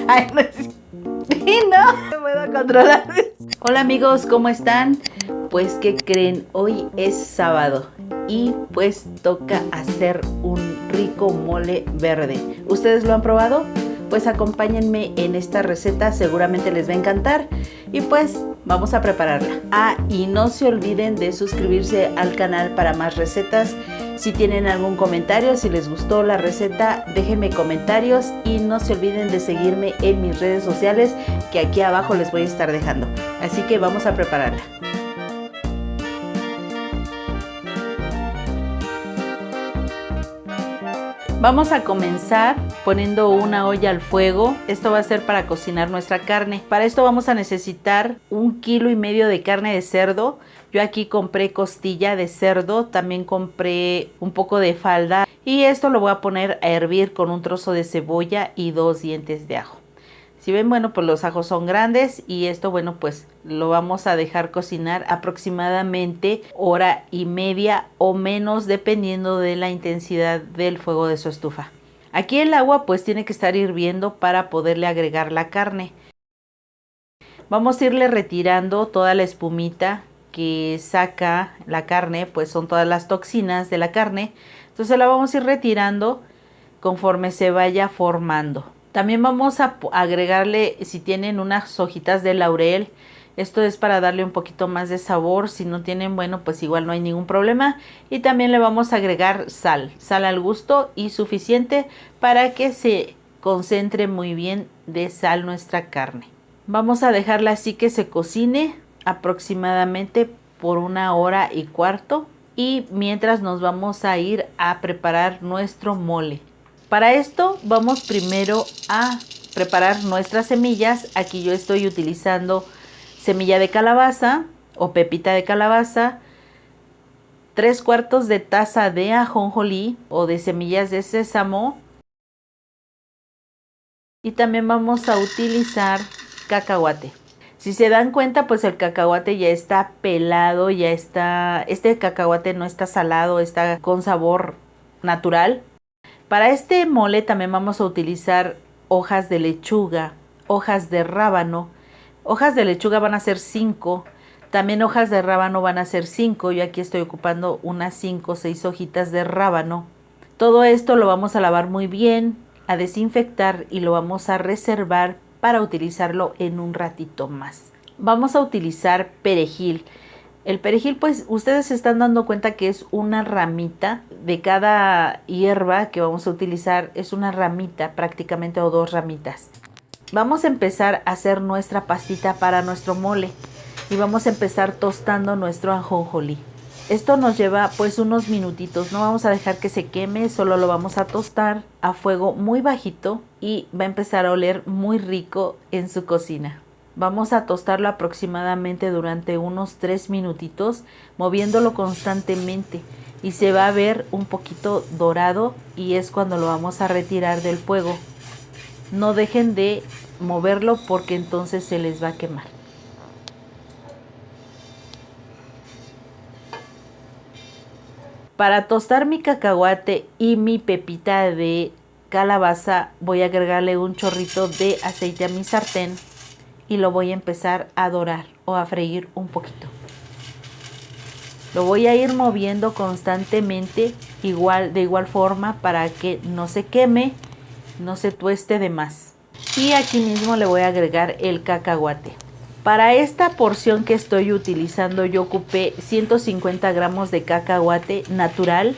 Ay, no, no me puedo controlar. Hola amigos, ¿cómo están? Pues, ¿qué creen? Hoy es sábado y pues toca hacer un rico mole verde. ¿Ustedes lo han probado? Pues acompáñenme en esta receta, seguramente les va a encantar. Y pues vamos a prepararla. Ah, y no se olviden de suscribirse al canal para más recetas. Si tienen algún comentario, si les gustó la receta, déjenme comentarios y no se olviden de seguirme en mis redes sociales que aquí abajo les voy a estar dejando. Así que vamos a prepararla. Vamos a comenzar poniendo una olla al fuego. Esto va a ser para cocinar nuestra carne. Para esto vamos a necesitar 1,5 kilos de carne de cerdo. Yo aquí compré costilla de cerdo, también compré un poco de falda y esto lo voy a poner a hervir con un trozo de cebolla y 2 dientes de ajo. Si ven, bueno, pues los ajos son grandes y esto, bueno, pues lo vamos a dejar cocinar aproximadamente 1 hora y media o menos dependiendo de la intensidad del fuego de su estufa. Aquí el agua pues tiene que estar hirviendo para poderle agregar la carne. Vamos a irle retirando toda la espumita que saca la carne, pues son todas las toxinas de la carne. Entonces la vamos a ir retirando conforme se vaya formando. También vamos a agregarle, si tienen, unas hojitas de laurel. Esto es para darle un poquito más de sabor. Si no tienen, bueno, pues igual no hay ningún problema. Y también le vamos a agregar sal al gusto y suficiente para que se concentre muy bien de sal nuestra carne. Vamos a dejarla así que se cocine aproximadamente por 1 hora y cuarto. Y mientras nos vamos a ir a preparar nuestro mole. Para esto vamos primero a preparar nuestras semillas. Aquí yo estoy utilizando semilla de calabaza o pepita de calabaza, 3/4 de taza de ajonjolí o de semillas de sésamo. Y también vamos a utilizar cacahuate. Si se dan cuenta, pues el cacahuate ya está pelado, ya está, este cacahuate no está salado, está con sabor natural. Para este mole también vamos a utilizar hojas de lechuga, hojas de rábano. Hojas de lechuga van a ser 5, también hojas de rábano van a ser 5. Yo aquí estoy ocupando unas 5 o 6 hojitas de rábano. Todo esto lo vamos a lavar muy bien, a desinfectar y lo vamos a reservar para utilizarlo en un ratito más. Vamos a utilizar perejil. El perejil, pues ustedes se están dando cuenta que es una ramita de cada hierba que vamos a utilizar, es una ramita prácticamente o 2 ramitas. Vamos a empezar a hacer nuestra pastita para nuestro mole y vamos a empezar tostando nuestro ajonjolí. Esto nos lleva pues unos minutitos, no vamos a dejar que se queme, solo lo vamos a tostar a fuego muy bajito y va a empezar a oler muy rico en su cocina. Vamos a tostarlo aproximadamente durante unos 3 minutitos, moviéndolo constantemente y se va a ver un poquito dorado y es cuando lo vamos a retirar del fuego. No dejen de moverlo porque entonces se les va a quemar. Para tostar mi cacahuate y mi pepita de calabaza voy a agregarle un chorrito de aceite a mi sartén y lo voy a empezar a dorar o a freír un poquito. Lo voy a ir moviendo constantemente de igual forma para que no se queme, no se tueste de más. Y aquí mismo le voy a agregar el cacahuate. Para esta porción que estoy utilizando yo ocupé 150 gramos de cacahuate natural,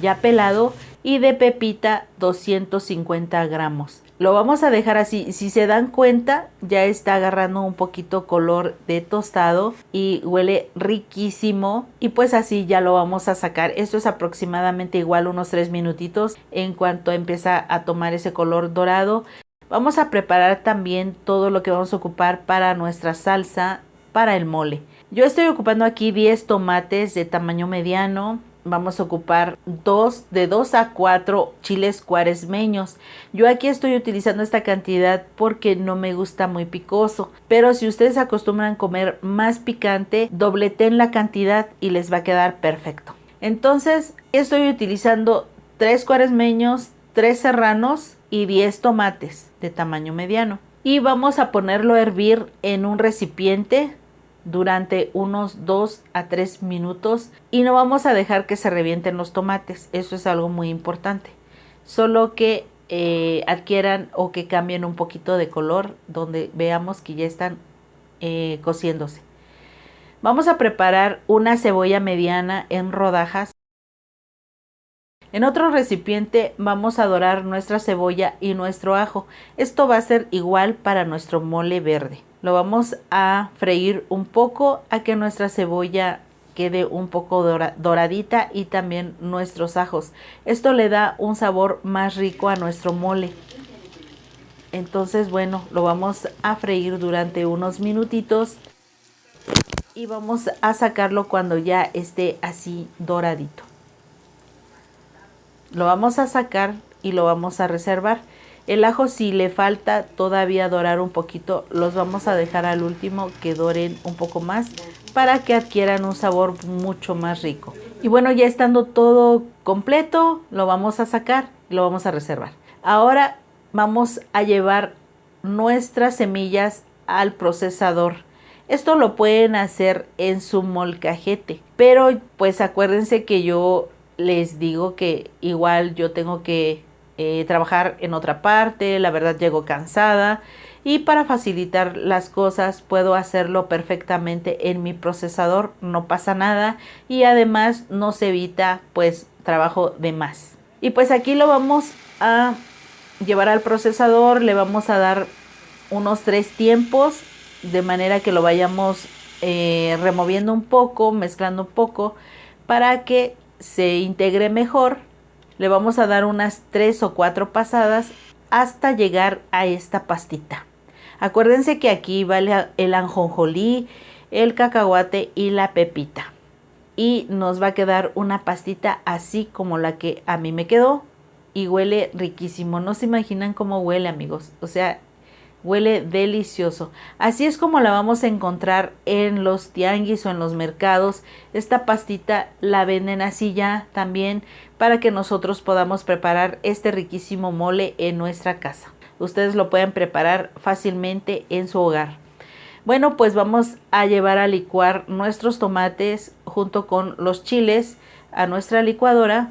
ya pelado, y de pepita 250 gramos. Lo vamos a dejar así. Si se dan cuenta, ya está agarrando un poquito color de tostado y huele riquísimo. Y pues así ya lo vamos a sacar. Esto es aproximadamente igual unos 3 minutitos. En cuanto empieza a tomar ese color dorado, vamos a preparar también todo lo que vamos a ocupar para nuestra salsa para el mole. Yo estoy ocupando aquí 10 tomates de tamaño mediano. Vamos a ocupar de 2 a 4 chiles cuaresmeños. Yo aquí estoy utilizando esta cantidad porque no me gusta muy picoso. Pero si ustedes acostumbran comer más picante, dobleten la cantidad y les va a quedar perfecto. Entonces estoy utilizando 3 cuaresmeños, 3 serranos y 10 tomates de tamaño mediano. Y vamos a ponerlo a hervir en un recipiente durante unos 2 a 3 minutos y no vamos a dejar que se revienten los tomates. Eso es algo muy importante. Solo que adquieran o que cambien un poquito de color donde veamos que ya están cociéndose. Vamos a preparar una cebolla mediana en rodajas. En otro recipiente vamos a dorar nuestra cebolla y nuestro ajo. Esto va a ser igual para nuestro mole verde. Lo vamos a freír un poco a que nuestra cebolla quede un poco doradita y también nuestros ajos. Esto le da un sabor más rico a nuestro mole. Entonces, bueno, lo vamos a freír durante unos minutitos y vamos a sacarlo cuando ya esté así doradito. Lo vamos a sacar y lo vamos a reservar. El ajo, si le falta todavía dorar un poquito, los vamos a dejar al último que doren un poco más para que adquieran un sabor mucho más rico. Y bueno, ya estando todo completo, lo vamos a sacar y lo vamos a reservar. Ahora vamos a llevar nuestras semillas al procesador. Esto lo pueden hacer en su molcajete, pero pues acuérdense que yo les digo que igual yo tengo que trabajar en otra parte, la verdad llego cansada y para facilitar las cosas puedo hacerlo perfectamente en mi procesador, no pasa nada y además no se evita pues trabajo de más. Y pues aquí lo vamos a llevar al procesador, le vamos a dar unos 3 tiempos de manera que lo vayamos removiendo un poco, mezclando un poco para que se integre mejor. Le vamos a dar unas 3 o 4 pasadas hasta llegar a esta pastita. Acuérdense que aquí vale el ajonjolí, el cacahuate y la pepita. Y nos va a quedar una pastita así como la que a mí me quedó. Y huele riquísimo. No se imaginan cómo huele, amigos. O sea, huele delicioso. Así es como la vamos a encontrar en los tianguis o en los mercados. Esta pastita la venden así ya también para que nosotros podamos preparar este riquísimo mole en nuestra casa. Ustedes lo pueden preparar fácilmente en su hogar. Bueno, pues vamos a llevar a licuar nuestros tomates junto con los chiles a nuestra licuadora.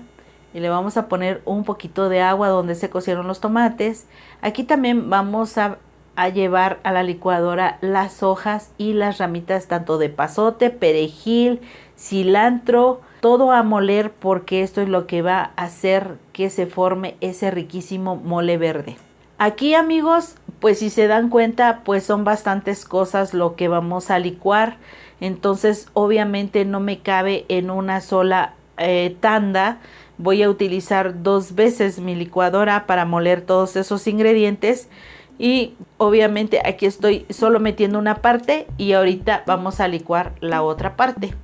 Y le vamos a poner un poquito de agua donde se cocieron los tomates. Aquí también vamos a llevar a la licuadora las hojas y las ramitas tanto de pasote, perejil, cilantro, todo a moler porque esto es lo que va a hacer que se forme ese riquísimo mole verde. Aquí, amigos, pues si se dan cuenta, pues son bastantes cosas lo que vamos a licuar. Entonces obviamente no me cabe en una sola tanda. Voy a utilizar 2 veces mi licuadora para moler todos esos ingredientes. Y obviamente aquí estoy solo metiendo una parte y ahorita vamos a licuar la otra parte.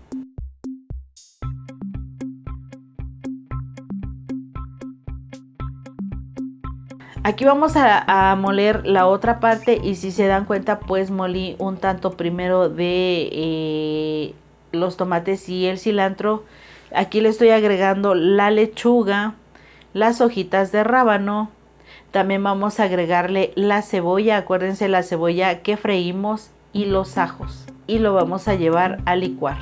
Aquí vamos a moler la otra parte y si se dan cuenta pues molí un tanto primero de los tomates y el cilantro. Aquí le estoy agregando la lechuga, las hojitas de rábano. También vamos a agregarle la cebolla, acuérdense la cebolla que freímos y los ajos. Y lo vamos a llevar a licuar.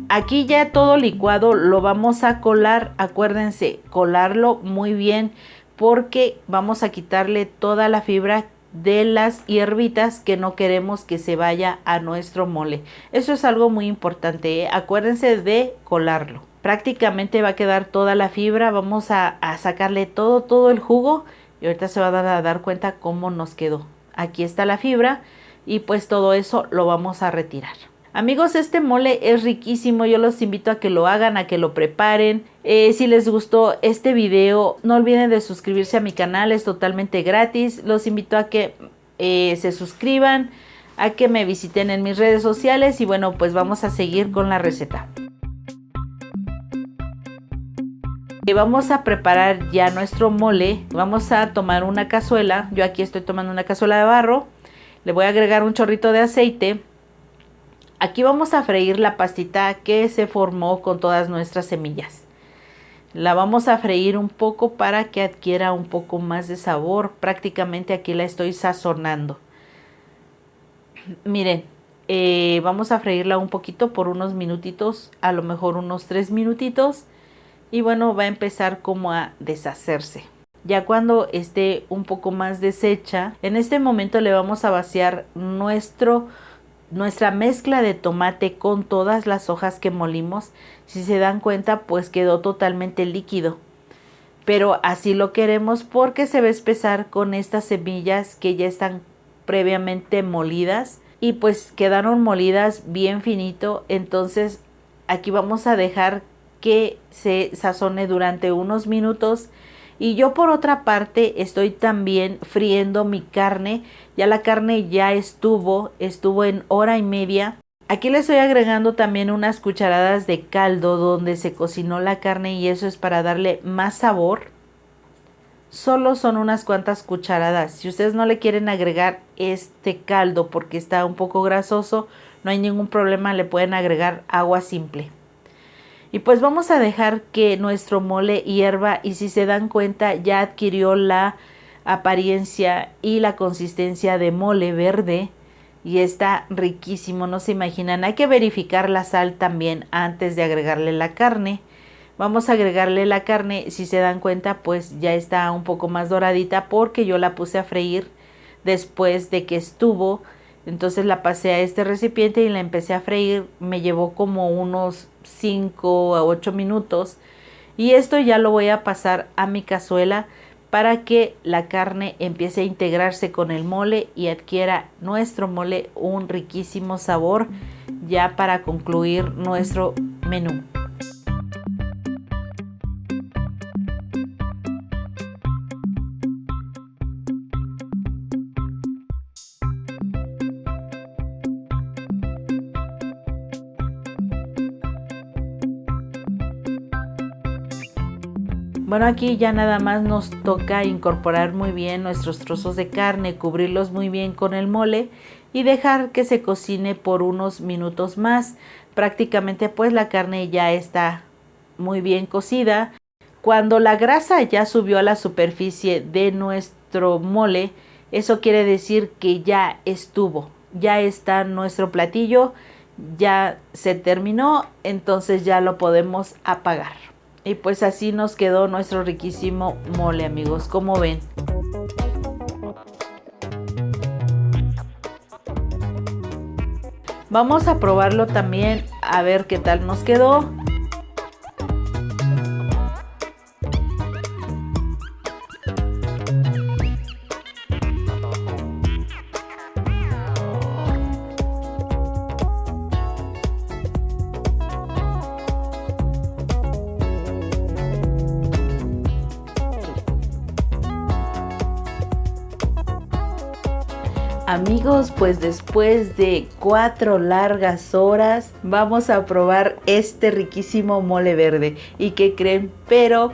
Aquí ya todo licuado lo vamos a colar, acuérdense, colarlo muy bien porque vamos a quitarle toda la fibra de las hierbitas que no queremos que se vaya a nuestro mole. Eso es algo muy importante, ¿eh? Acuérdense de colarlo. Prácticamente va a quedar toda la fibra, vamos a sacarle todo el jugo y ahorita se van a dar cuenta cómo nos quedó. Aquí está la fibra y pues todo eso lo vamos a retirar. Amigos, este mole es riquísimo, yo los invito a que lo hagan, a que lo preparen. Si les gustó este video, no olviden de suscribirse a mi canal, es totalmente gratis. Los invito a que se suscriban, a que me visiten en mis redes sociales y bueno, pues vamos a seguir con la receta. Vamos a preparar ya nuestro mole. Vamos a tomar una cazuela, yo aquí estoy tomando una cazuela de barro, le voy a agregar un chorrito de aceite. Aquí vamos a freír la pastita que se formó con todas nuestras semillas. La vamos a freír un poco para que adquiera un poco más de sabor. Prácticamente aquí la estoy sazonando. Miren, vamos a freírla un poquito por unos minutitos, a lo mejor unos 3 minutitos. Y bueno, va a empezar como a deshacerse. Ya cuando esté un poco más deshecha, en este momento le vamos a vaciar nuestra mezcla de tomate con todas las hojas que molimos. Si se dan cuenta, pues quedó totalmente líquido. Pero así lo queremos porque se va a espesar con estas semillas que ya están previamente molidas. Y pues quedaron molidas bien finito. Entonces aquí vamos a dejar que se sazone durante unos minutos. Y yo por otra parte estoy también friendo mi carne. Ya la carne ya estuvo en hora y media. Aquí le estoy agregando también unas cucharadas de caldo donde se cocinó la carne y eso es para darle más sabor. Solo son unas cuantas cucharadas. Si ustedes no le quieren agregar este caldo porque está un poco grasoso, no hay ningún problema, le pueden agregar agua simple. Y pues vamos a dejar que nuestro mole hierva y si se dan cuenta ya adquirió la apariencia y la consistencia de mole verde y está riquísimo, no se imaginan. Hay que verificar la sal también antes de agregarle la carne. Vamos a agregarle la carne, si se dan cuenta pues ya está un poco más doradita porque yo la puse a freír después de que estuvo. Entonces la pasé a este recipiente y la empecé a freír. Me llevó como unos 5 a 8 minutos. Y esto ya lo voy a pasar a mi cazuela para que la carne empiece a integrarse con el mole y adquiera nuestro mole un riquísimo sabor ya para concluir nuestro menú. Bueno, aquí ya nada más nos toca incorporar muy bien nuestros trozos de carne, cubrirlos muy bien con el mole y dejar que se cocine por unos minutos más. Prácticamente pues la carne ya está muy bien cocida. Cuando la grasa ya subió a la superficie de nuestro mole, eso quiere decir que ya estuvo, ya está nuestro platillo, ya se terminó, entonces ya lo podemos apagar. Y pues así nos quedó nuestro riquísimo mole, amigos. ¿Cómo ven? Vamos a probarlo también a ver qué tal nos quedó. Amigos, pues después de 4 largas horas vamos a probar este riquísimo mole verde. ¿Y qué creen? Pero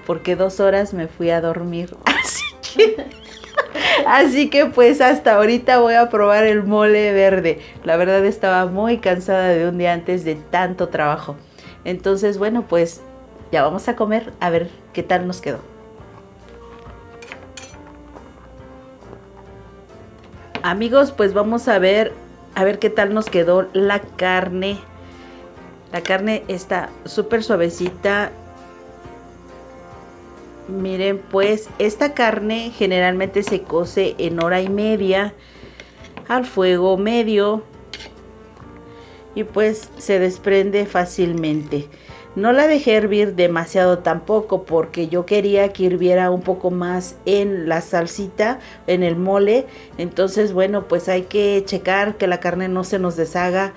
porque 2 horas me fui a dormir. Así que pues hasta ahorita voy a probar el mole verde. La verdad estaba muy cansada de un día antes de tanto trabajo. Entonces bueno, pues ya vamos a comer a ver qué tal nos quedó. Amigos, pues vamos a ver qué tal nos quedó la carne. La carne está súper suavecita. Miren, pues esta carne generalmente se cose en hora y media al fuego medio y pues se desprende fácilmente. No la dejé hervir demasiado tampoco porque yo quería que hirviera un poco más en la salsita, en el mole. Entonces, bueno, pues hay que checar que la carne no se nos deshaga.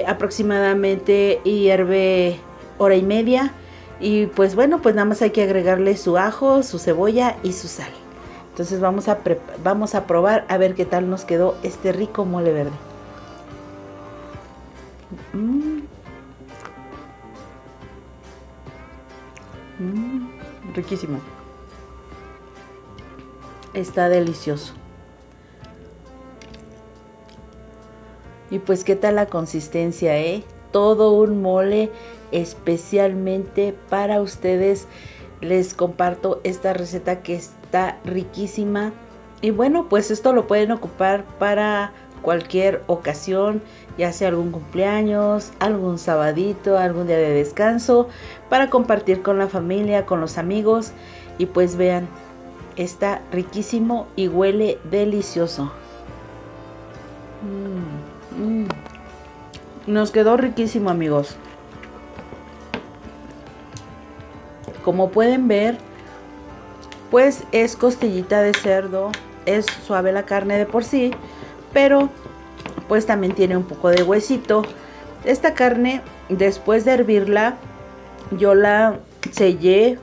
Aproximadamente hierve hora y media. Y pues bueno, pues nada más hay que agregarle su ajo, su cebolla y su sal. Entonces vamos a probar a ver qué tal nos quedó este rico mole verde. Riquísimo. Está delicioso. Y pues qué tal la consistencia, todo un mole especialmente para ustedes. Les comparto esta receta que está riquísima. Y bueno, pues esto lo pueden ocupar para cualquier ocasión, ya sea algún cumpleaños, algún sabadito, algún día de descanso, para compartir con la familia, con los amigos. Y pues vean, está riquísimo y huele delicioso. Nos quedó riquísimo, amigos. Como pueden ver, pues es costillita de cerdo, es suave la carne de por sí, pero pues también tiene un poco de huesito. Esta carne, después de hervirla, yo la sellé.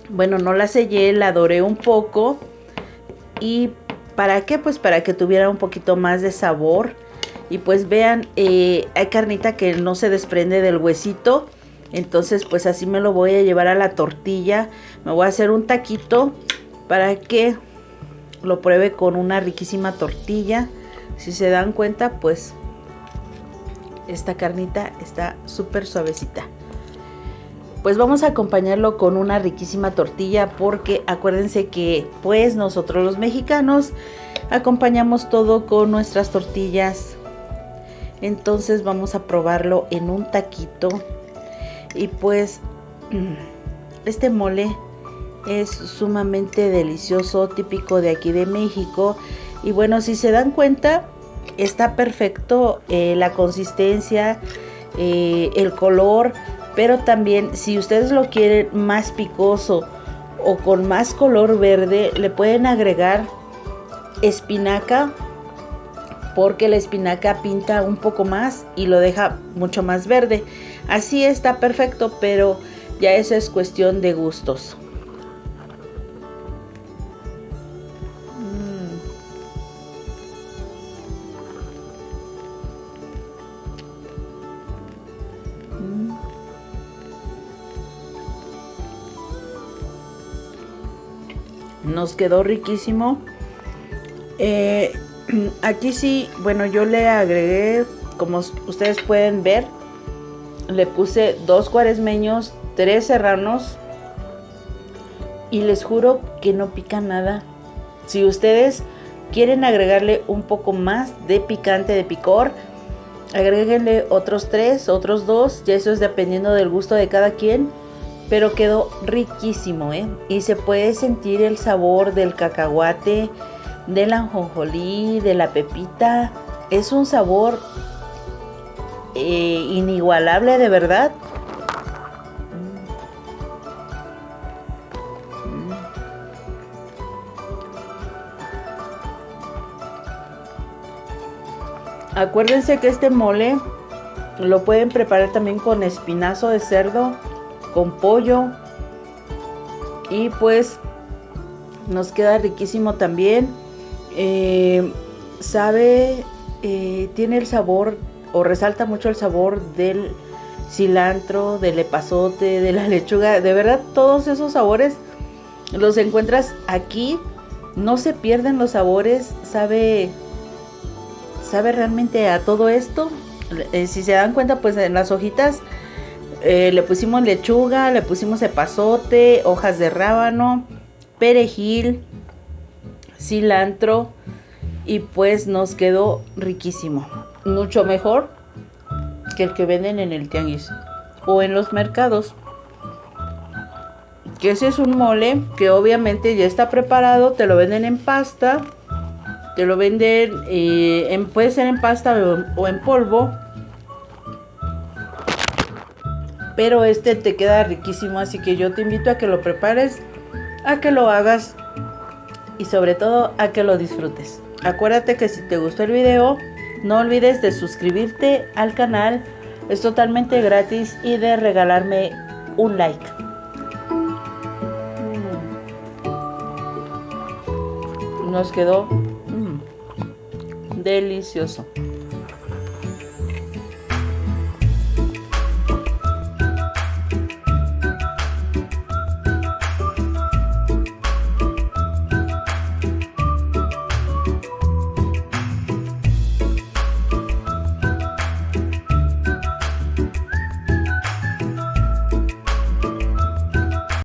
Bueno, no la sellé, la doré un poco. ¿Y para qué? Pues para que tuviera un poquito más de sabor. Y pues vean, hay carnita que no se desprende del huesito. Entonces pues así me lo voy a llevar a la tortilla. Me voy a hacer un taquito para que lo pruebe con una riquísima tortilla. Si se dan cuenta, pues esta carnita está súper suavecita. Pues vamos a acompañarlo con una riquísima tortilla, porque acuérdense que pues nosotros los mexicanos acompañamos todo con nuestras tortillas. Entonces vamos a probarlo en un taquito. Y pues este mole es sumamente delicioso, típico de aquí de México. Y bueno, si se dan cuenta, está perfecto la consistencia, el color. Pero también, si ustedes lo quieren más picoso o con más color verde, le pueden agregar espinaca, porque la espinaca pinta un poco más y lo deja mucho más verde. Así está perfecto, pero ya eso es cuestión de gustos. Nos quedó riquísimo. Aquí sí, bueno, yo le agregué, como ustedes pueden ver, le puse 2 cuaresmeños, 3 serranos, y les juro que no pica nada. Si ustedes quieren agregarle un poco más de picante, de picor, agréguenle otros 3, otros 2, ya eso es dependiendo del gusto de cada quien. Pero quedó riquísimo, y se puede sentir el sabor del cacahuate, del ajonjolí, de la pepita. Es un sabor inigualable, de verdad. Acuérdense que este mole lo pueden preparar también con espinazo de cerdo, con pollo, y pues nos queda riquísimo también. Tiene el sabor, o resalta mucho el sabor del cilantro, del epazote, de la lechuga. De verdad, todos esos sabores los encuentras aquí, no se pierden los sabores. Sabe realmente a todo esto. Si se dan cuenta, pues en las hojitas le pusimos lechuga, le pusimos epazote, hojas de rábano, perejil, cilantro, y pues nos quedó riquísimo. Mucho mejor que el que venden en el tianguis o en los mercados. Que ese es un mole que obviamente ya está preparado, te lo venden en pasta, te lo venden, puede ser en pasta o en polvo. Pero este te queda riquísimo, así que yo te invito a que lo prepares, a que lo hagas y sobre todo a que lo disfrutes. Acuérdate que si te gustó el video, no olvides de suscribirte al canal, es totalmente gratis, y de regalarme un like. Nos quedó delicioso.